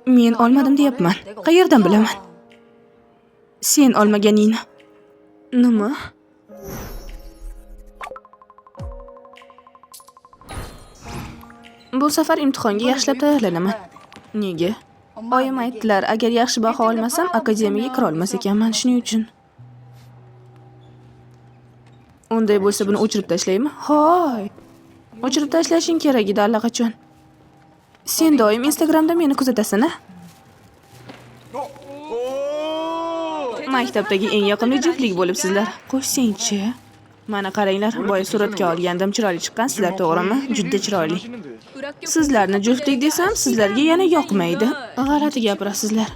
Men olmadim deyapman. Qayerdan bilaman? Sen olmaganingni. Nima? Bu safar imtihonga yaxshilab tayyorlanaman. Nega? Oyim aytdilar, agar yaxshi baho olmasam, akademiyaga kira olmas ekanman, shuning uchun. Unday bo'lsa buni o'chirib tashlaymi? Hoy. O'chirib tashlashing kerak edi allaqachon. Sen doim Instagramda meni kuzatasan-a? Maktabdagi eng yoqimli juftlik bo'libsizlar. Qo'shsangchi. Mana qaranglar, boya suratga olgandim, chiroyli chiqqansizlar, to'g'rimi? Juda chiroyli. Sizlarni juftlik desam, sizlarga yana yoqmaydi. G'alati gapirasizlar.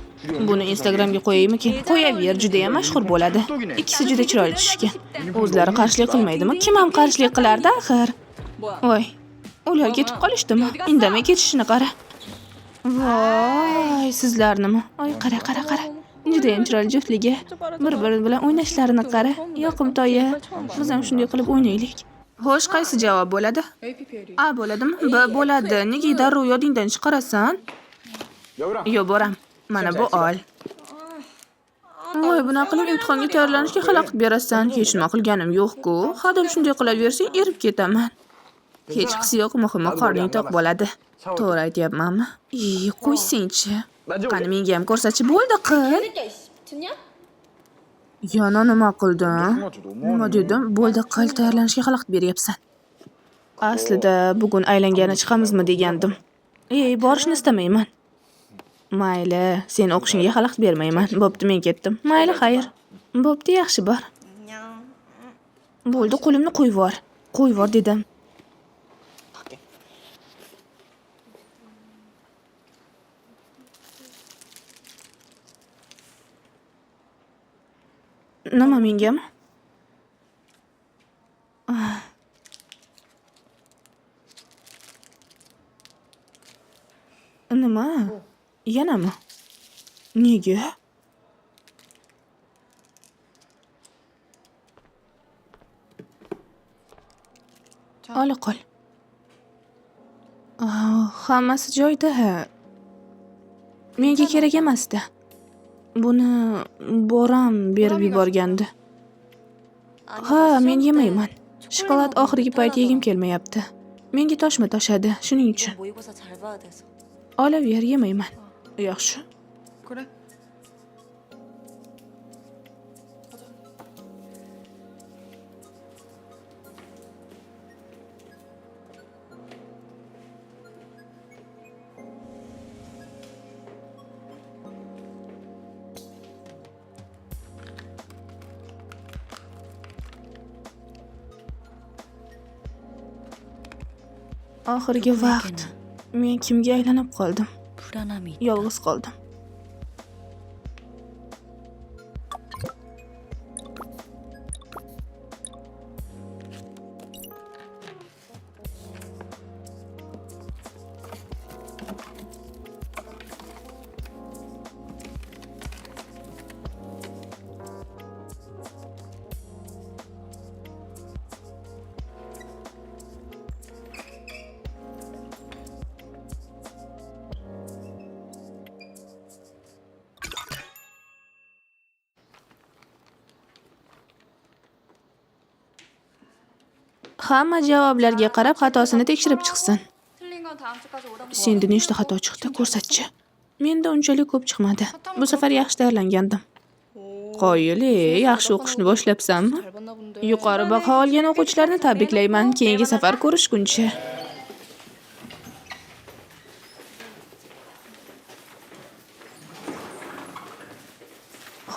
Buni Instagramga qo'yaymikin? Qo'yaver, juda ham mashhur bo'ladi. Ikkisi juda chiroyli tushgan. O'zlari qarshilik qilmaydimi? Kim ham qarshilik qilardi axir? Voy, ular ketib qolishdimi? Indamay ketishini qara. Voy, sizlarnimi? Oy, qara. Juda ham chiroyli juftligi. Bir-biri bilan o'ynashlarini qara. Yoqimtoyi. Biz ham shunday qilib o'ynaylik. Xo'sh, qaysi javob bo'ladi? A bo'ladimi? B bo'ladi. Nega darrov yodingdan chiqarasan? Yo, boram. Mana bu ol. Voy, bunaqa qilib imtihonga tayyorlanishga xalaqit berasan. Hech nima qilganim yo'q-ku. Hadeb shunday qilaversang, erib ketaman. Hechqisi yo'q, muhimi qorning to'q bo'ladi. To'g'ri aytyapmanmi? Qo'ysangchi. Qani menga ham ko'rsatchi, bo'ldi qil. Yana nima qildim? Nima dedim? Bo'ldi qil, tayyorlanishga xalaqit beryapsan. Aslida bugun aylangani chiqamizmi degandim. Borishni istamayman. Mayli, sen o'qishingga xalaqit bermayman. Bo'pti, men ketdim. Mayli, xayr. Bo'pti, yaxshi bor. Bo'ldi, qo'limni qo'yvor. Qo'yvor dedim. Nima mengami? Nima? Yanami? Nega? Ola qol. Hammasi joyida. Menga kerak emasdi. Buni Boram berib yuborgandi. Ha, men yemayman. Shokolad oxirgi payt yegim kelmayapti. Menga toshma toshadi, shuning uchun. Olaver, yemayman. Yaxshi. Oxirgi vaqt men kimga aylanib qoldim? Yolg'iz qoldim. Hamma javoblarga qarab xatosini tekshirib chiqsin. Senda nechta xato chiqdi, ko'rsatchi. Menda unchalik ko'p chiqmadi. Bu safar yaxshi tayyorlangandim. Qoyil, yaxshi o'qishni boshlabsanmi? Yuqori baho olgan o'quvchilarni tabriklayman. Keyingi safar ko'rishguncha.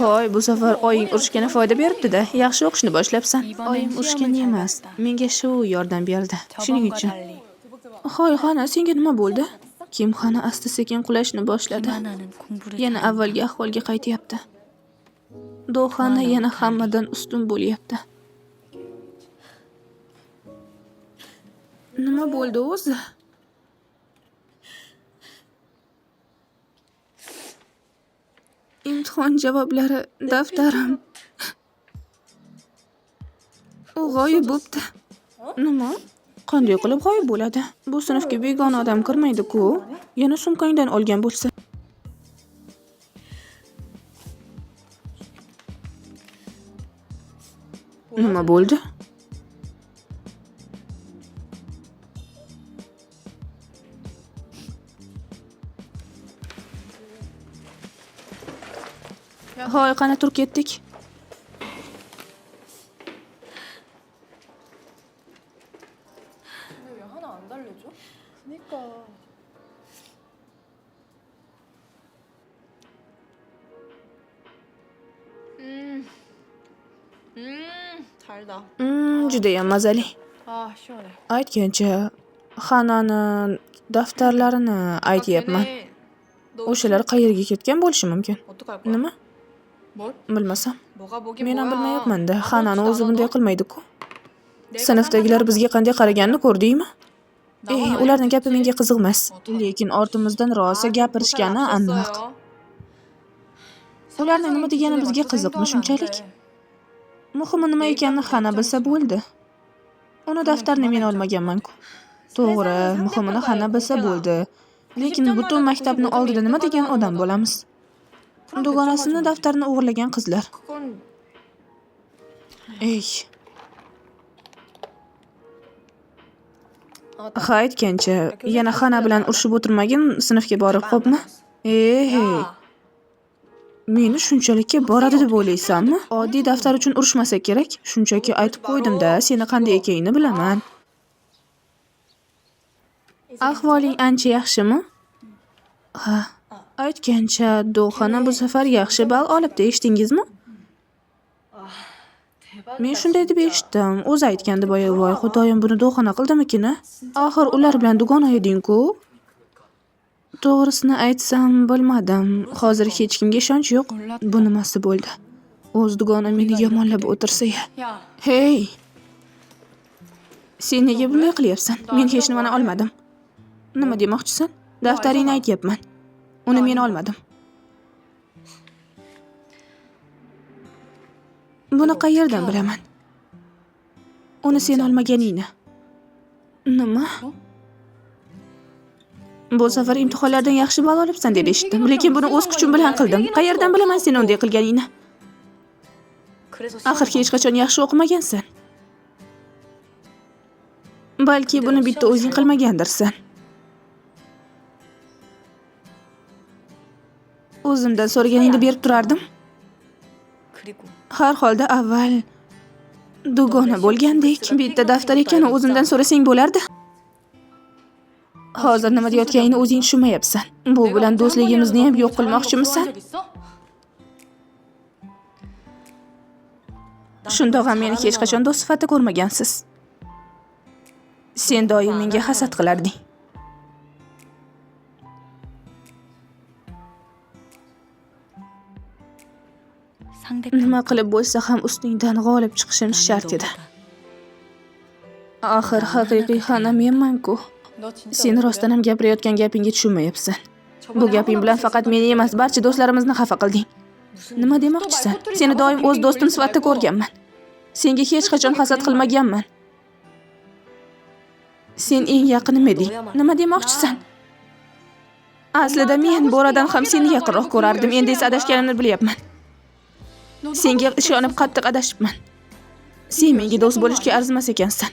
Hoy, bu safar oying urishgani foyda beribdi-da. Yaxshi o'qishni boshlabsan. Oyim urishgan emas, menga shu yordam berdi. Shuning uchun. Hoy, xona, senga nima bo'ldi? Kim xona asta-sekin qulashni boshladi. Yana avvalgi ahvolga qaytyapti. Do'xana yana hammadan ustun bo'lyapti. Nima bo'ldi o'zi? Imtihon javoblari, daftarim. U g'oyib bo'pti. Nima? Qanday qilib g'oyib bo'ladi? Bu sinfga begona odam kirmaydi-ku. Yana sumkangdan olgan bo'lsa. Nima bo'ldi? Hoy, qani tur ketdik. 달다. Judayam mazali. 아, 시원해. Aytgancha, Xanani daftarlarini aytyapman. O'shalar qayerga ketgan bo'lishi mumkin? 어떡할 거야? Nima? 뭘? Bilmasam. 뭐가 뭐긴 Men ham 뭐야. bilmayapman-da. 아무렇지도 Xanani o'zi 않아도 bunday qilmaydi-ku. 내가 Sinfdagilar 사람이랑 bizga qanday qaraganini ko'rdingmi? 나만 Ularning 알겠지? gapi menga qiziq emas. 어떡해. Lekin ortimizdan rosa 아, gapirishgani 고생 aniq. 없었어요. Ularning nima degani 기준에 bizga 맞춰서 qiziqmi 행동하면 안 shunchalik? 돼. Muhimi nima ekanini Xana bilsa bo'ldi. Uni daftarni men olmaganman-ku. To'g'ri, muhimini Xana bilsa bo'ldi. Lekin butun maktabni oldida nima degan odam bo'lamiz? Dugonasini daftarni o'g'irlagan qizlar. 그건 Ey. Ha, aytgancha, yana Xana bilan urushib o'tirmagin, sinfga borib qo'pmi? Ey. 야, Meni shunchalikka boradi deb o'ylaysanmi? Oddiy daftar uchun urushmasa kerak. Shunchaki aytib qo'ydim-da, seni qanday ekaningni bilaman. Ahvoling ancha yaxshimi? Ha. Aytgancha, Do'xana bu safar yaxshi ball olibdi, eshitdingizmi? Men shunday deb eshitdim. O'zi aytgandi boya, voy xudoyim, buni Do'xana qildimikin? Axir ular bilan dugona eding-ku. To'g'risini aytsam, bilmadim. Hozir hech kimga ishonch yo'q. Bu nimasi bo'ldi? O'z dugona meni yomonlab o'tirsa-ya. 야, Hey. Sen nega bunday qilyapsan? Men hech nimani olmadim. Nima demoqchisan? Daftaringni aytyapman. Uni men olmadim. Buni qayerdan bilaman? Uni sen olmaganingni. Nima? Bu safar imtihonlardan yaxshi ball olibsan deb eshitdim, lekin buni o'z kuchim bilan qildim. Qayerdan bilaman sen unday qilganingni? 그래서 Axir hech qachon yaxshi o'qimagansan. Balki buni bitta o'zing qilmagandirsan. O'zimdan so'raganingda berib turardim. 그리고 Har holda avval dugona bo'lgandek, bitta daftar ekanini o'zimdan so'rasang bo'lardi. Hozir nima deyotganingni o'zing tushunmayapsan. Bu bilan do'stligimizni ham yo'q qilmoqchimisan? Shundoq ham meni hech qachon do'st sifatida ko'rmagansiz. Sen doim menga hasad qilarding. 상대편 Nima qilib bo'lsa ham ustingdan g'olib chiqishim shart edi. Axir haqiqiy Xana menman-ku. 너 진짜 Sen rostdan ham gapirayotgan gapingga tushunmayapsan. Bu gaping bilan faqat meni emas, barcha do'stlarimizni xafa qilding. Nima demoqchisan? Seni doim o'z do'stim sifatida ko'rganman. Senga hech qachon hasad qilmaganman. Sen eng yaqinim eding. Nima demoqchisan? Aslida men Boradan ham seni yaqinroq ko'rardim. Endi esa adashganimni bilyapman. Senga ishonib qattiq adashibman. Sen menga do'st bo'lishga arzimas ekansan.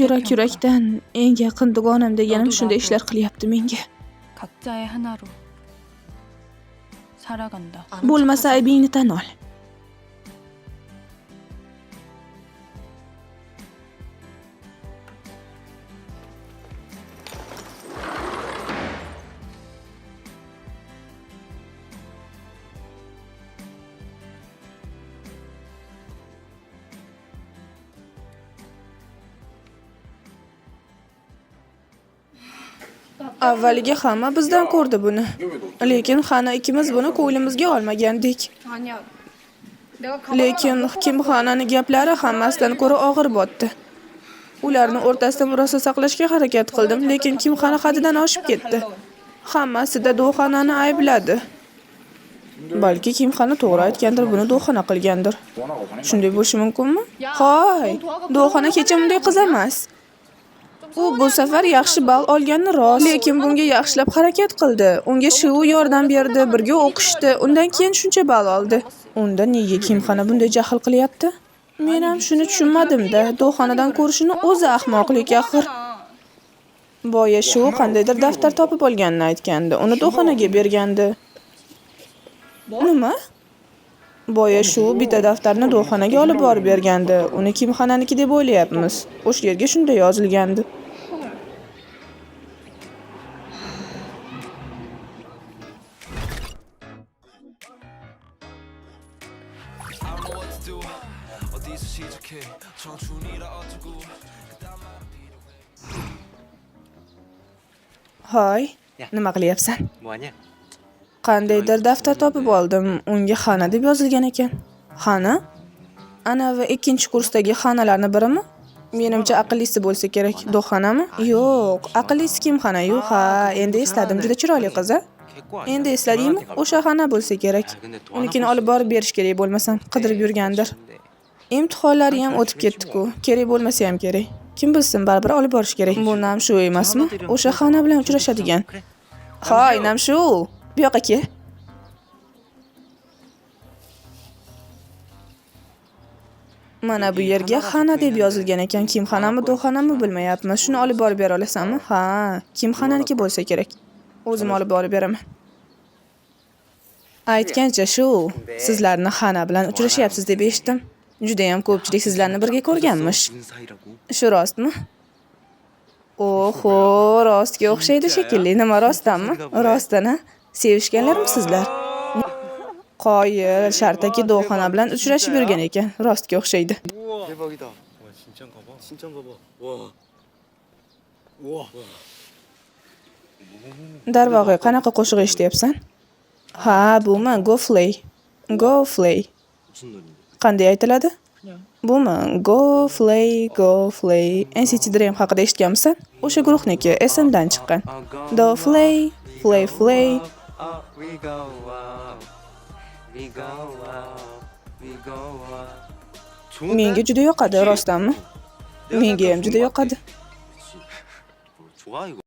Yurak-yurakdan eng yaqin dugonam deganim shunday ishlar qilyapti menga. 각자의 하나로 살아간다. Bo'lmasa aybingni tan ol. Avvaliga hamma bizdan ko'rdi buni. Lekin Xana ikkimiz buni ko'nglimizga olmagandik. 아니야. Lekin Kim Xanani gaplari hammasidan ko'ra og'ir botdi. Ularni o'rtasida murosa saqlashga harakat qildim, lekin Kim Xana haddidan oshib ketdi. Hammasida Do'xanani aybladi. Balki Kim Xana to'g'ri aytgandir, buni Do'xana qilgandir. Shunday bo'lishi mumkinmi? Hoy, Do'xana hech bunday qiz emas. U bu safar yaxshi ball olgani rost, lekin bunga yaxshilab harakat qildi. Unga Shu yordam berdi, birga o'qishdi. Undan keyin shuncha ball oldi. Unda nega Kimxona bunday jahl qilyapti? Men ham shuni tushunmadim-da. Do'xonadan ko'rishini o'zi ahmoqlik axir. Boya Shu qandaydir daftar topib olganini aytgandi. Uni do'xonaga bergandi. Nima? Boya Shu bitta daftarni do'xonaga olib borib bergandi. Uni Kimxonaniki deb o'ylayapmiz. O'sha yerga shunday yozilgandi. Hoy, nima qilyapsan? 뭐하냐? Qandaydir daftar topib oldim. Unga Xana deb yozilgan ekan. Xana? Ana va ikkinchi kursdagi Xanalarning birimi? Menimcha aqllisi bo'lsa kerak. Do'xonami? Yo'q, aqllisi Kimxona. Yo'q, ha, endi esladim. Juda chiroyli qiz a. Endi esladingmi? O'sha Xana bo'lsa kerak. Unikini olib borib berish kerak bo'lmasam, qidirib yurgandir. Imtihonlari ham o'tib ketdi-ku. Kerak bo'lmasa ham kerak. Kim bilsin, baribir olib borish kerak. Bu Namshu emasmi? O'sha Xana bilan uchrashadigan. Hoy, Namshu, bu yoqqa kel. Mana bu yerga Xana deb yozilgan ekan. Kimxonami, do'xonami bilmayapmiz. Shuni olib borib bera olasanmi? Ha, Kimxonaniki bo'lsa kerak. O'zim olib borib beraman. Aytgancha Shu, sizlarni Xana bilan uchrashyapsiz deb eshitdim. Juda ham ko'pchilik sizlarni birga ko'rganmish. Shu rostmi? Oho, rostga o'xshaydi shekilli. Nima rostdanmi? Rostdan-a? Sevishganlarmisizlar? Qoyil, shartaki do'xona bilan uchrashib yurgan ekan. Rostga o'xshaydi. 대박이다. 와, 진짠가 봐. 진짠가 봐. 와. 우와. Darvoqe, qanaqa qo'shiq eshityapsan? Ha, bumi Go Flay. Go Flay. 무슨 노래? Qanday aytiladi? Bumi Go Flay, Go Flay. NCT Dream haqida eshitganmisan? O'sha guruhniki esimdan chiqqan. Do Flay, Flay Flay. We go up. We go up. We go up. Menga juda yoqadi, rostdanmi? Menga ham juda yoqadi. 좋아 이거.